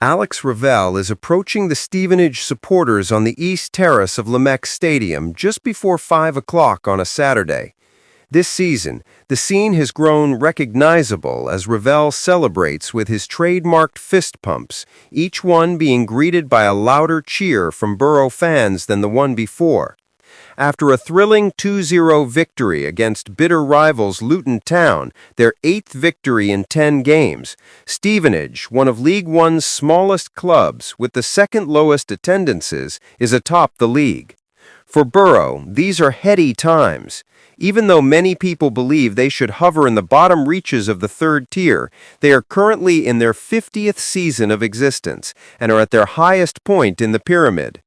Alex Revell is approaching the Stevenage supporters on the east terrace of Lamex Stadium just before 5 o'clock on a Saturday. This season, the scene has grown recognizable as Revell celebrates with his trademarked fist pumps, each one being greeted by a louder cheer from Borough fans than the one before. After a thrilling 2-0 victory against bitter rivals Luton Town, their 8th victory in 10 games, Stevenage, one of League One's smallest clubs with the second lowest attendances, is atop the league. For Borough, these are heady times. Even though many people believe they should hover in the bottom reaches of the third tier, they are currently in their 50th season of existence and are at their highest point in the pyramid.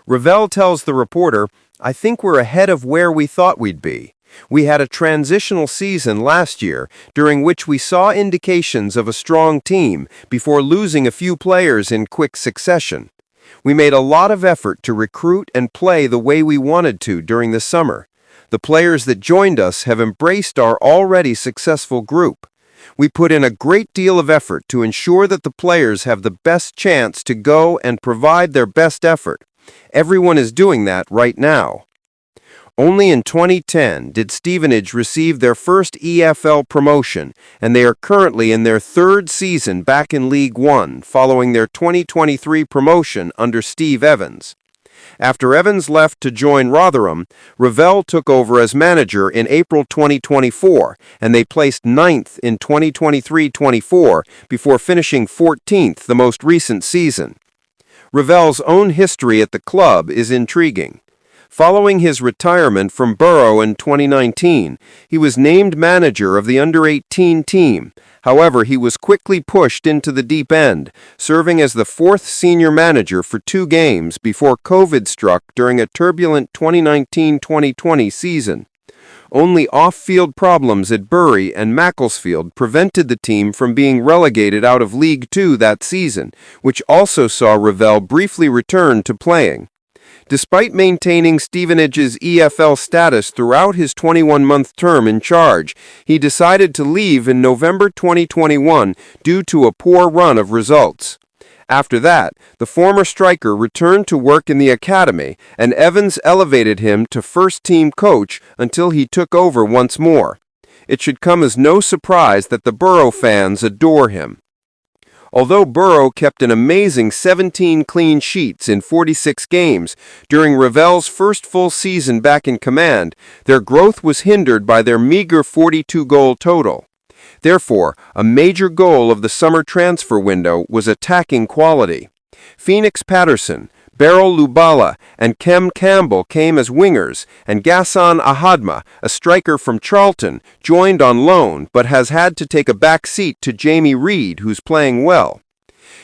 Revell tells the reporter, "I think we're ahead of where we thought we'd be. We had a transitional season last year, during which we saw indications of a strong team before losing a few players in quick succession. We made a lot of effort to recruit and play the way we wanted to during the summer. The players that joined us have embraced our already successful group. We put in a great deal of effort to ensure that the players have the best chance to go and provide their best effort. Everyone is doing that right now." Only in 2010 did Stevenage receive their first EFL promotion, and they are currently in their 3rd season back in League One, following their 2023 promotion under Steve Evans. After Evans left to join Rotherham, Revell took over as manager in April 2024, and they placed 9th in 2023-24 before finishing 14th the most recent season. Revell's own history at the club is intriguing. Following his retirement from Borough in 2019, he was named manager of the under-18 team. However, he was quickly pushed into the deep end, serving as the 4th senior manager for 2 games before COVID struck during a turbulent 2019-2020 season. Only off-field problems at Bury and Macclesfield prevented the team from being relegated out of League Two that season, which also saw Revell briefly return to playing. Despite maintaining Stevenage's EFL status throughout his 21-month term in charge, he decided to leave in November 2021 due to a poor run of results. After that, the former striker returned to work in the academy, and Evans elevated him to first-team coach until he took over once more. It should come as no surprise that the Borough fans adore him. Although Borough kept an amazing 17 clean sheets in 46 games during Revell's first full season back in command, their growth was hindered by their meager 42-goal total. Therefore, a major goal of the summer transfer window was attacking quality. Phoenix Patterson, Beryl Lubala, and Kem Campbell came as wingers, and Ghassan Ahadma, a striker from Charlton, joined on loan but has had to take a back seat to Jamie Reid, who's playing well.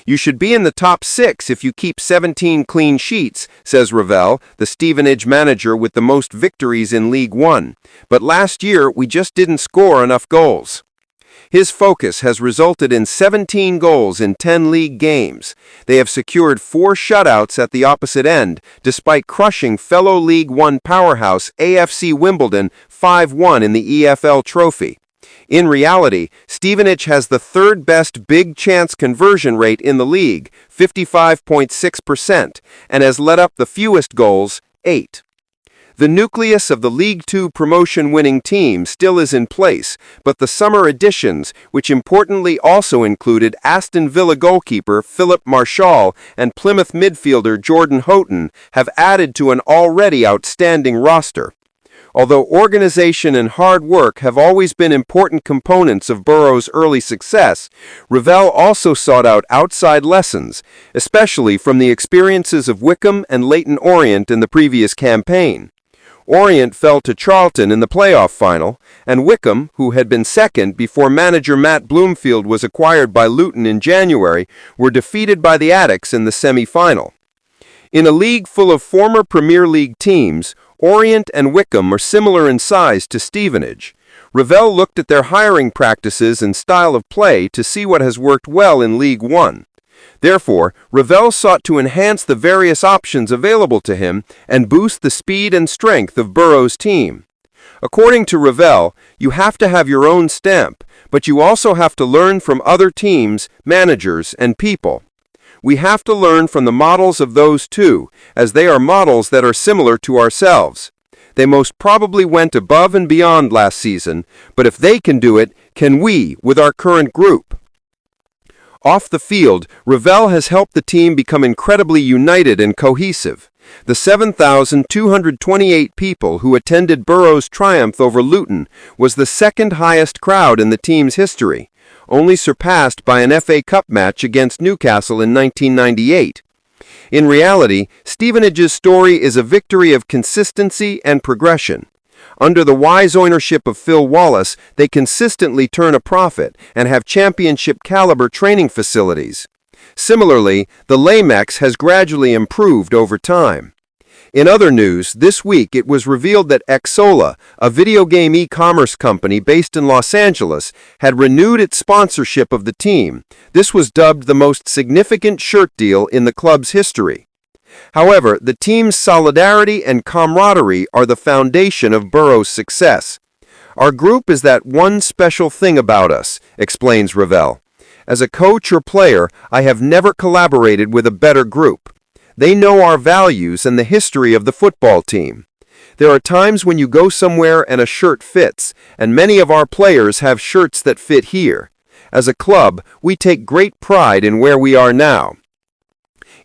"You should be in the top 6 if you keep 17 clean sheets," says Revell, the Stevenage manager with the most victories in League One. "But last year, we just didn't score enough goals." His focus has resulted in 17 goals in 10 league games. They have secured 4 shutouts at the opposite end, despite crushing fellow League One powerhouse AFC Wimbledon 5-1 in the EFL Trophy. In reality, Stevenage has the 3rd best big chance conversion rate in the league, 55.6%, and has let up the fewest goals, 8. The nucleus of the League Two promotion-winning team still is in place, but the summer additions, which importantly also included Aston Villa goalkeeper Philip Marshall and Plymouth midfielder Jordan Houghton, have added to an already outstanding roster. Although organization and hard work have always been important components of Borough's early success, Revell also sought out outside lessons, especially from the experiences of Wycombe and Leyton Orient in the previous campaign. Orient fell to Charlton in the playoff final, and Wycombe, who had been second before manager Matt Bloomfield was acquired by Luton in January, were defeated by the Addicks in the semi-final. In a league full of former Premier League teams, Orient and Wycombe are similar in size to Stevenage. Revell looked at their hiring practices and style of play to see what has worked well in League One. Therefore, Revell sought to enhance the various options available to him and boost the speed and strength of Borough's team. According to Revell, you have to have your own stamp, but you also have to learn from other teams, managers, and people. We have to learn from the models of those two, as they are models that are similar to ourselves. They most probably went above and beyond last season, but if they can do it, can we with our current group? Off the field, Revell has helped the team become incredibly united and cohesive. The 7,228 people who attended Borough's triumph over Luton was the second highest crowd in the team's history, only surpassed by an FA Cup match against Newcastle in 1998. In reality, Stevenage's story is a victory of consistency and progression. Under the wise ownership of Phil Wallace, they consistently turn a profit and have championship-caliber training facilities. Similarly, the Lamex has gradually improved over time. In other news, this week it was revealed that Xsola, a video game e-commerce company based in Los Angeles, had renewed its sponsorship of the team. This was dubbed the most significant shirt deal in the club's history. However, the team's solidarity and camaraderie are the foundation of Borough's success. Our group is that one special thing about us, explains Revell. As a coach or player, I have never collaborated with a better group. They know our values and the history of the football team. There are times when you go somewhere and a shirt fits, and many of our players have shirts that fit here. As a club, we take great pride in where we are now.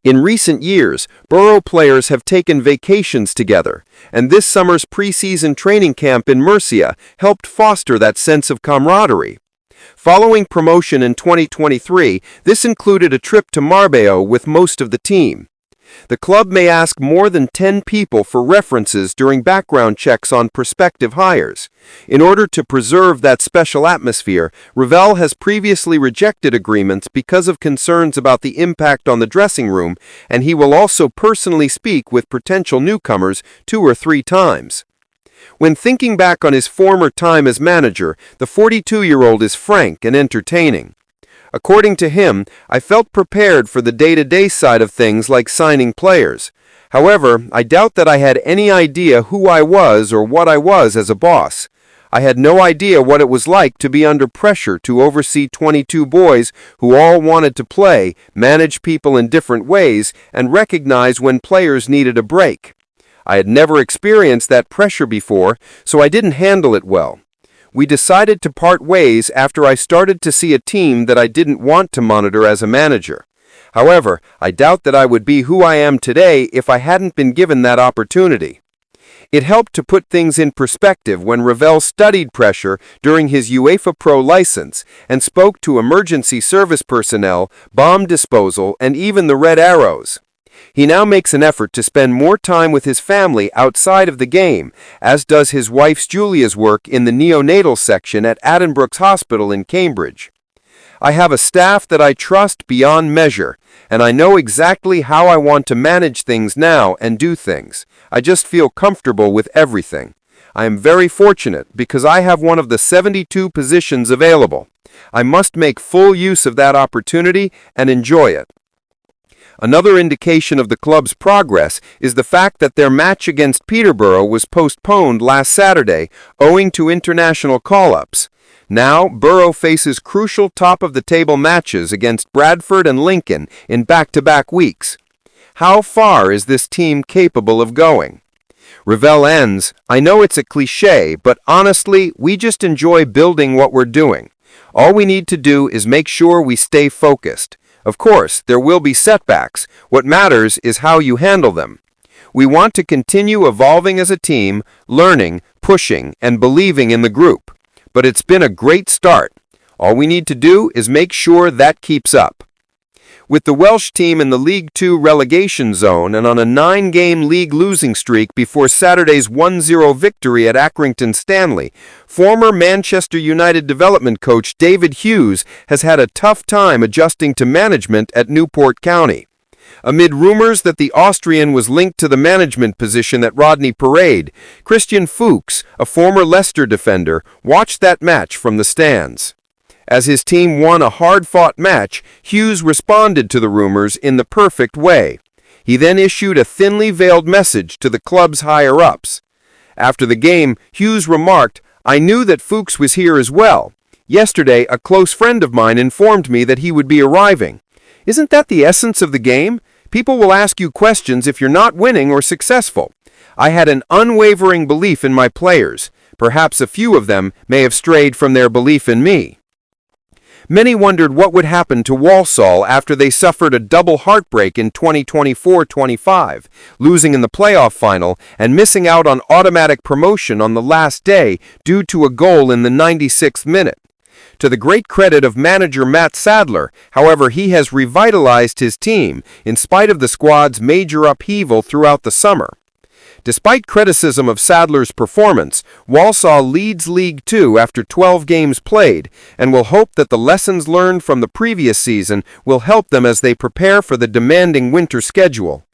In recent years, Borough players have taken vacations together, and this summer's preseason training camp in Murcia helped foster that sense of camaraderie. Following promotion in 2023, this included a trip to Marbella with most of the team. The club may ask more than 10 people for references during background checks on prospective hires. In order to preserve that special atmosphere, Revell has previously rejected agreements because of concerns about the impact on the dressing room, and he will also personally speak with potential newcomers 2 or 3 times. When thinking back on his former time as manager, the 42-year-old is frank and entertaining. According to him, I felt prepared for the day-to-day side of things like signing players. However, I doubt that I had any idea who I was or what I was as a boss. I had no idea what it was like to be under pressure to oversee 22 boys who all wanted to play, manage people in different ways, and recognize when players needed a break. I had never experienced that pressure before, so I didn't handle it well. We decided to part ways after I started to see a team that I didn't want to monitor as a manager. However, I doubt that I would be who I am today if I hadn't been given that opportunity. It helped to put things in perspective when Revell studied pressure during his UEFA Pro license and spoke to emergency service personnel, bomb disposal, and even the Red Arrows. He now makes an effort to spend more time with his family outside of the game, as does his wife Julia's work in the neonatal section at Addenbrooke's Hospital in Cambridge. I have a staff that I trust beyond measure, and I know exactly how I want to manage things now and do things. I just feel comfortable with everything. I am very fortunate because I have one of the 72 positions available. I must make full use of that opportunity and enjoy it. Another indication of the club's progress is the fact that their match against Peterborough was postponed last Saturday owing to international call-ups. Now, Borough faces crucial top-of-the-table matches against Bradford and Lincoln in back-to-back weeks. How far is this team capable of going? Revell ends, I know it's a cliché, but honestly, we just enjoy building what we're doing. All we need to do is make sure we stay focused. Of course, there will be setbacks. What matters is how you handle them. We want to continue evolving as a team, learning, pushing, and believing in the group. But it's been a great start. All we need to do is make sure that keeps up. With the Welsh team in the League Two relegation zone and on a 9-game league losing streak before Saturday's 1-0 victory at Accrington Stanley, former Manchester United development coach David Hughes has had a tough time adjusting to management at Newport County. Amid rumors that the Austrian was linked to the management position at Rodney Parade, Christian Fuchs, a former Leicester defender, watched that match from the stands. As his team won a hard-fought match, Hughes responded to the rumors in the perfect way. He then issued a thinly veiled message to the club's higher-ups. After the game, Hughes remarked, I knew that Fuchs was here as well. Yesterday, a close friend of mine informed me that he would be arriving. Isn't that the essence of the game? People will ask you questions if you're not winning or successful. I had an unwavering belief in my players. Perhaps a few of them may have strayed from their belief in me. Many wondered what would happen to Walsall after they suffered a double heartbreak in 2024-25, losing in the playoff final and missing out on automatic promotion on the last day due to a goal in the 96th minute. To the great credit of manager Matt Sadler, however, he has revitalized his team in spite of the squad's major upheaval throughout the summer. Despite criticism of Sadler's performance, Walsall leads League Two after 12 games played and will hope that the lessons learned from the previous season will help them as they prepare for the demanding winter schedule.